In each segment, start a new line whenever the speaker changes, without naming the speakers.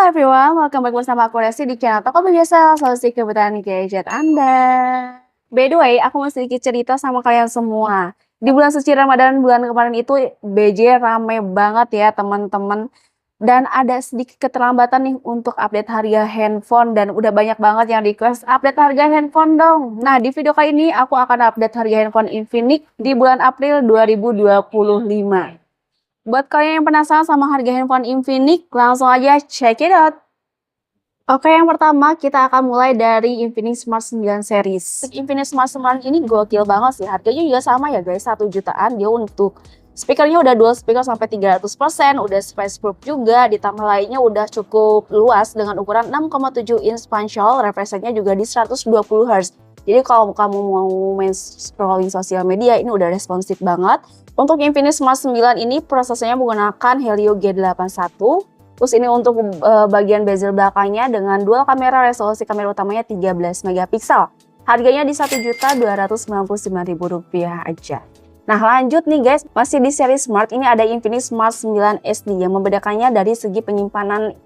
Everyone, welcome back bersama aku Resti di channel Toko Biasa, solusi kebutuhan gadget Anda. By the way, aku mau sedikit cerita sama kalian semua. Di bulan suci Ramadan bulan kemarin itu BJ rame banget ya teman-teman. Dan ada sedikit keterlambatan nih untuk update harga handphone dan udah banyak banget yang request update harga handphone dong. Nah, di video kali ini aku akan update harga handphone Infinix di bulan April 2025. Buat kalian yang penasaran sama harga handphone Infinix, langsung aja check it out. Oke, yang pertama kita akan mulai dari Infinix Smart 9 series. Infinix Smart 9 ini gokil banget sih, harganya juga sama ya guys, 1 jutaan. Dia untuk speakernya udah dual speaker sampai 300%, udah spaceproof juga, ditambah lainnya udah cukup luas dengan ukuran 6,7 inch punch-hole, refresh rate-nya juga di 120 Hz. Jadi kalau kamu mau main scrolling sosial media, ini udah responsif banget. Untuk Infinix Smart 9 ini prosesornya menggunakan Helio G81. Terus ini untuk bagian bezel belakangnya dengan dual kamera, resolusi kamera utamanya 13 megapiksel. Harganya di Rp1.299.000 aja. Nah lanjut nih guys, masih di seri Smart, ini ada Infinix Smart 9 SD yang membedakannya dari segi penyimpanan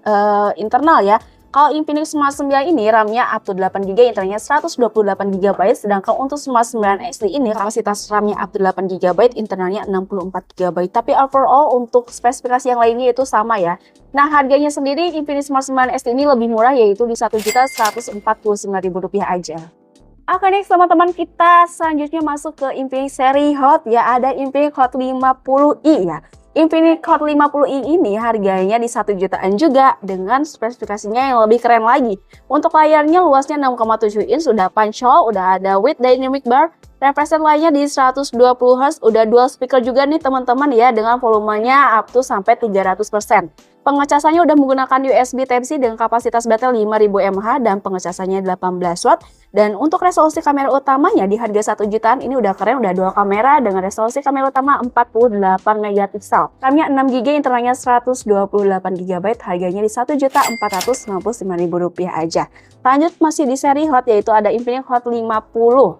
internal ya. Kalau Infinix Smart 9 ini RAM-nya up to 8GB, internalnya 128GB, sedangkan untuk Smart 9 SD ini kapasitas RAM-nya up to 8GB, internalnya 64GB. Tapi overall untuk spesifikasi yang lainnya itu sama ya. Nah harganya sendiri Infinix Smart 9 SD ini lebih murah, yaitu di Rp1.149.000 aja. Oke next teman-teman, kita selanjutnya masuk ke Infinix seri Hot ya, ada Infinix Hot 50i ya. Infinix Hot 50i ini harganya di 1 jutaan juga dengan spesifikasinya yang lebih keren lagi. Untuk layarnya luasnya 6,7 inch, udah punch hole, udah ada with dynamic bar, refresh rate lainnya di 120 Hz, udah dual speaker juga nih teman-teman ya dengan volumenya up to sampai 300%. Pengecasannya udah menggunakan USB Type-C dengan kapasitas baterai 5000 mAh dan pengecasannya 18 watt. Dan untuk resolusi kamera utamanya di harga 1 jutaan ini udah keren, udah dual kamera dengan resolusi kamera utama 48 megapiksel. RAM-nya 6GB, internalnya 128GB, harganya di Rp1.499.000 aja. Lanjut masih di seri Hot, yaitu ada Infinix Hot 50.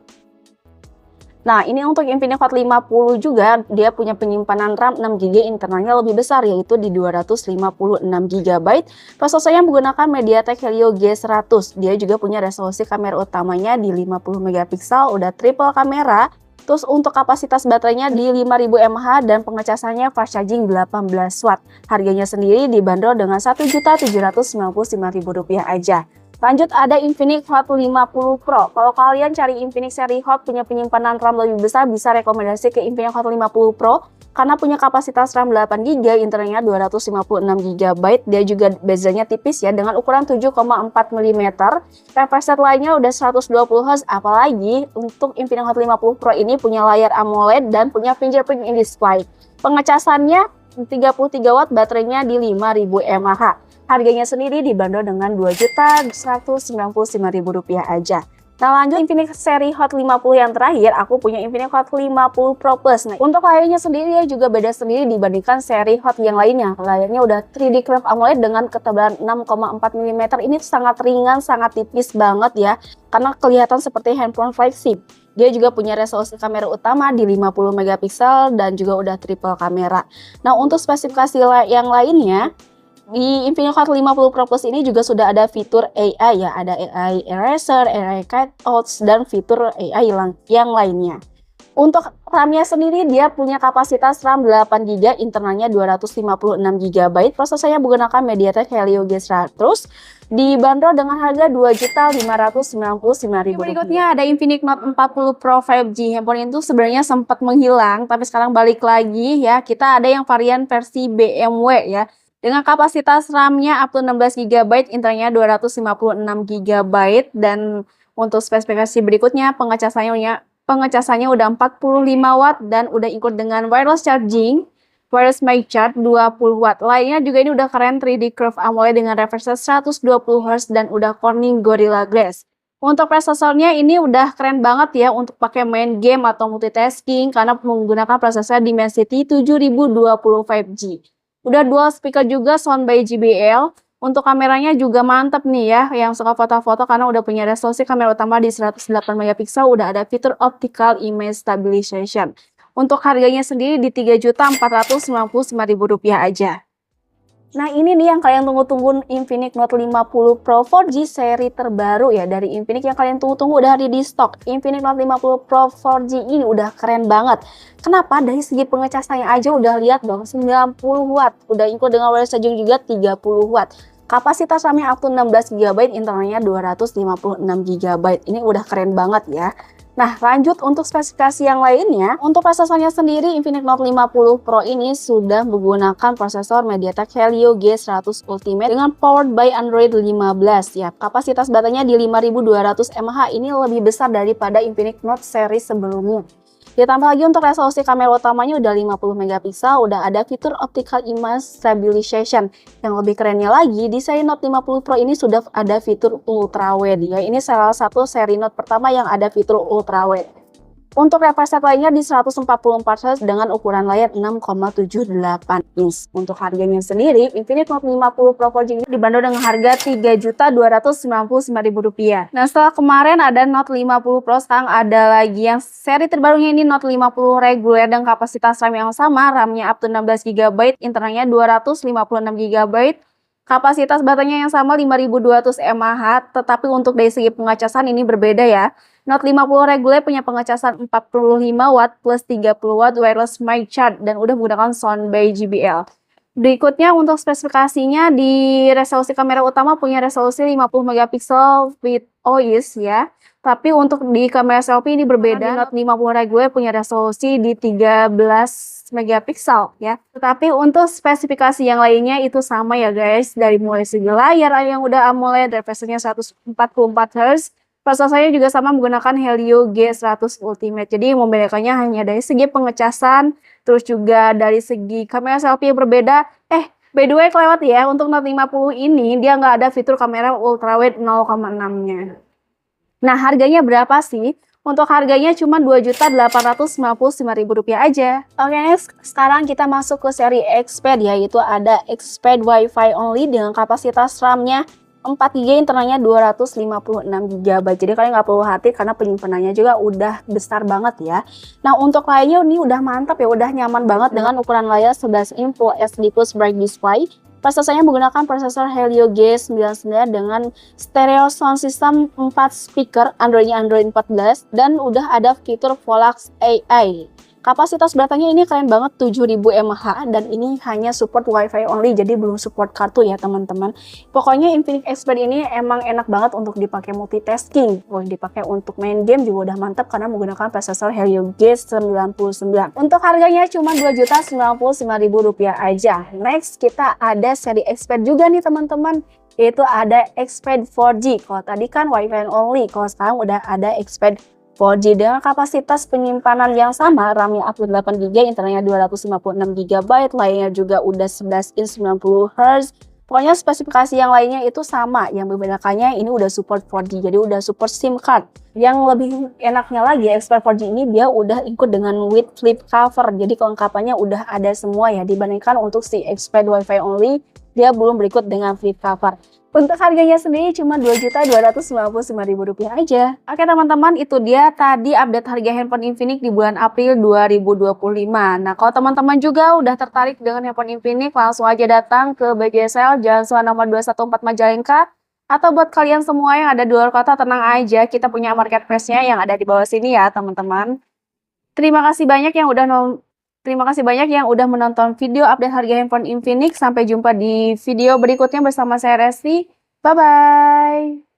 Nah, ini untuk Infinix Hot 50 juga, dia punya penyimpanan RAM 6GB, internalnya lebih besar, yaitu di 256GB. Prosesornya menggunakan MediaTek Helio G100. Dia juga punya resolusi kamera utamanya di 50 megapiksel, udah triple kamera. Terus untuk kapasitas baterainya di 5000 mAh dan pengecasannya fast charging 18 watt. Harganya sendiri dibanderol dengan Rp1.799.000 aja. Lanjut ada Infinix Hot 50 Pro. Kalau kalian cari Infinix seri Hot punya penyimpanan RAM lebih besar, bisa rekomendasi ke Infinix Hot 50 Pro karena punya kapasitas RAM 8GB, internalnya 256GB. Dia juga bezelnya tipis ya dengan ukuran 7,4 mm. Refresh rate lainnya udah 120 Hz. Apalagi untuk Infinix Hot 50 Pro ini punya layar AMOLED dan punya fingerprint in display. Pengecasannya 33 watt, baterainya di 5000 mAh. Harganya sendiri dibanderol dengan Rp2.199.000 aja. Nah lanjut Infinix seri Hot 50 yang terakhir, aku punya Infinix Hot 50 Pro Plus. Nah, untuk layarnya sendiri ya juga beda sendiri dibandingkan seri Hot yang lainnya. Layarnya udah 3D Curve AMOLED dengan ketebalan 6,4 mm. Ini sangat ringan, sangat tipis banget ya, karena kelihatan seperti handphone flagship. Dia juga punya resolusi kamera utama di 50 megapiksel dan juga udah triple kamera. Nah untuk spesifikasi yang lainnya, di Infinix Hot 50 Pro Plus ini juga sudah ada fitur AI ya, ada AI Eraser, AI Cutouts, dan fitur AI yang lainnya. Untuk RAM-nya sendiri dia punya kapasitas RAM 8GB, internalnya 256GB, prosesornya menggunakan MediaTek Helio G100, dibanderol dengan harga Rp2.599.000. Berikutnya ada Infinix Note 40 Pro 5G. Handphone itu sebenarnya sempat menghilang, tapi sekarang balik lagi ya. Kita ada yang varian versi BMW ya. Dengan kapasitas RAM-nya up to 16GB, internalnya 256GB, dan untuk spesifikasi berikutnya pengecasannya udah 45 watt dan udah ikut dengan wireless charging, wireless mic charge 20 watt. Lainnya juga ini udah keren, 3D Curve AMOLED dengan refresh rate 120 Hz dan udah Corning Gorilla Glass. Untuk prosesornya ini udah keren banget ya untuk pakai main game atau multitasking karena menggunakan prosesor Dimensity 7020 5G. Udah dual speaker juga sound by JBL. Untuk kameranya juga mantep nih ya, yang suka foto-foto karena udah punya resolusi kamera utama di 108 megapiksel, udah ada fitur optical image stabilization. Untuk harganya sendiri di Rp3.499.000 aja. Nah ini nih yang kalian tunggu-tunggu, Infinix Note 50 Pro 4G seri terbaru ya dari Infinix yang kalian tunggu-tunggu udah ada di stok. Infinix Note 50 Pro 4G ini udah keren banget. Kenapa? Dari segi pengecasannya aja udah lihat dong, 90 watt. Udah include dengan wireless charging juga 30 watt. Kapasitas RAM-nya up to 16 GB, internalnya 256 GB. Ini udah keren banget ya. Nah, lanjut untuk spesifikasi yang lainnya. Untuk prosesornya sendiri, Infinix Note 50 Pro ini sudah menggunakan prosesor MediaTek Helio G100 Ultimate dengan powered by Android 15 ya. Kapasitas baterainya di 5200 mAh, ini lebih besar daripada Infinix Note seri sebelumnya. Ditambah lagi untuk resolusi kamera utamanya udah 50 megapiksel, udah ada fitur optical image stabilization. Yang lebih kerennya lagi, di seri Note 50 Pro ini sudah ada fitur ultrawide ya. Ini salah satu seri Note pertama yang ada fitur ultrawide. Untuk refresh rate lainnya di 144 Hz dengan ukuran layar 6,78 inch. Untuk harganya sendiri, Infinix Note 50 Pro 4G ini dibanderol dengan harga Rp3.299.000. Nah, setelah kemarin ada Note 50 Pro, sekarang ada lagi yang seri terbarunya ini Note 50 reguler dengan kapasitas RAM yang sama, RAM-nya up to 16 GB, internalnya 256 GB. Kapasitas baterainya yang sama 5200 mAh, tetapi untuk dari segi pengecasan ini berbeda ya. Note 50 reguler punya pengecasan 45 watt plus 30 watt wireless mic charge dan udah menggunakan sound by JBL. Berikutnya untuk spesifikasinya di resolusi kamera utama punya resolusi 50 megapiksel with OIS ya. Tapi untuk di kamera selfie ini berbeda. Note 50 reguler punya resolusi di 13 megapiksel ya. Tetapi untuk spesifikasi yang lainnya itu sama ya guys. Dari mulai segi layar yang udah AMOLED, refresh rate-nya 144 Hz. Prosesornya juga sama menggunakan Helio G100 Ultimate. Jadi membedakannya hanya dari segi pengecasan, terus juga dari segi kamera selfie yang berbeda. By the way kelewat ya, untuk Note 50 ini dia nggak ada fitur kamera ultrawide 0,6-nya. Nah, harganya berapa sih? Untuk harganya cuma Rp2.899.000 aja. Oke, next. Sekarang kita masuk ke seri Xpad, yaitu ada Xpad Wi-Fi only dengan kapasitas RAM-nya 4GB, internalnya 256 GB. Jadi kalian nggak perlu khawatir karena penyimpanannya juga udah besar banget ya. Nah, untuk lainnya ini udah mantap ya, udah nyaman banget dengan ukuran layar 11 inch Full HD Plus Bright Display. Prosesornya menggunakan prosesor Helio G99 dengan stereo sound system 4 speaker, Android-nya Android 14, dan udah ada fitur Vollax AI. Kapasitas baterainya ini keren banget, 7000 mAh, dan ini hanya support Wi-Fi only, jadi belum support kartu ya teman-teman. Pokoknya Infinix Xpad ini emang enak banget untuk dipakai multitasking. Dipakai untuk main game juga udah mantap karena menggunakan prosesor Helio G99. Untuk harganya cuma Rp2.099.000 aja. Next, kita ada seri Xpad juga nih teman-teman, yaitu ada Xpad 4G. Kalau tadi kan Wi-Fi only, kalau sekarang udah ada Xpad 4G dengan kapasitas penyimpanan yang sama, RAM-nya up to 8GB, internalnya 256 GB, layarnya juga udah 11 inch 90 Hz. Pokoknya spesifikasi yang lainnya itu sama, yang membedakannya ini udah support 4G, jadi udah support SIM card. Yang lebih enaknya lagi, Xpad 4G ini dia udah ikut dengan with flip cover, jadi kelengkapannya udah ada semua ya, dibandingkan untuk si Xpad Wi-Fi only, dia belum berikut dengan flip cover. Untuk harganya sendiri cuma Rp2.299.000 aja. Oke teman-teman, itu dia tadi update harga handphone Infinix di bulan April 2025. Nah, kalau teman-teman juga udah tertarik dengan handphone Infinix, langsung aja datang ke BGSL Jalan Suha nomor 214 Majalengka. Atau buat kalian semua yang ada di luar kota, tenang aja, kita punya marketplace-nya yang ada di bawah sini ya teman-teman. Terima kasih banyak yang udah menonton video update harga handphone Infinix. Sampai jumpa di video berikutnya bersama saya Resti. Bye-bye.